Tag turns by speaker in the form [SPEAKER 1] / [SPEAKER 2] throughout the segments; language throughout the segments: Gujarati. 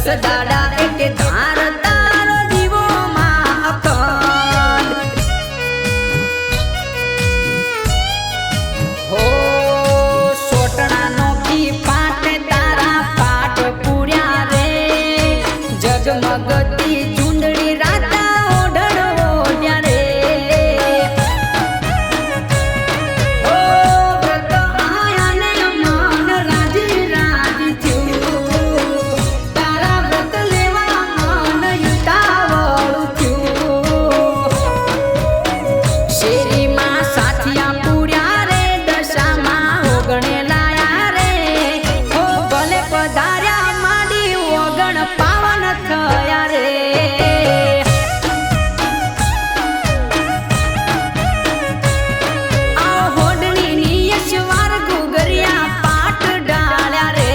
[SPEAKER 1] 10 દાડા એક ધાર તારો દીવો માં અખંડ હો સોટણા નોખી પાટ તારા પાટ પૂર્યા રે જગમગતી ચુંદડી રાતા ઓઢણો રે ઓ વ્રત આયા ને મન રાજી રાજી થયું તારા વ્રત લેવા મન યુતાવળું થયું શેરીમાં સાથિયા પૂર્યા રે દશામાં ઓગણે લાયા રે ઓ ભલે પધાર્યા માંડી ઓગણ પાવન થયા રે આ હોડની નિયશવાર ગુગરિયા પાટ ડાળ્યા રે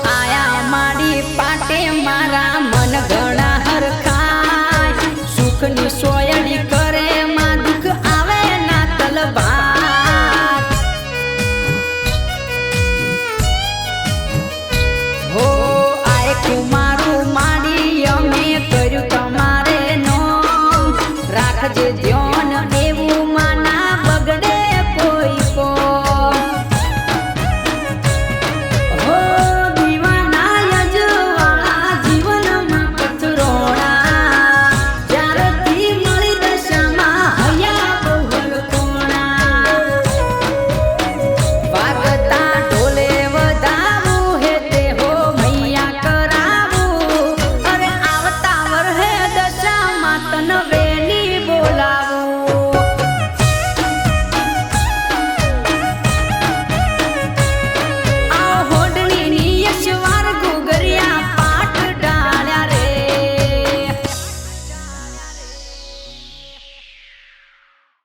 [SPEAKER 1] આયા માડી પાટે મારા મન ઘણા હરખાય સુખની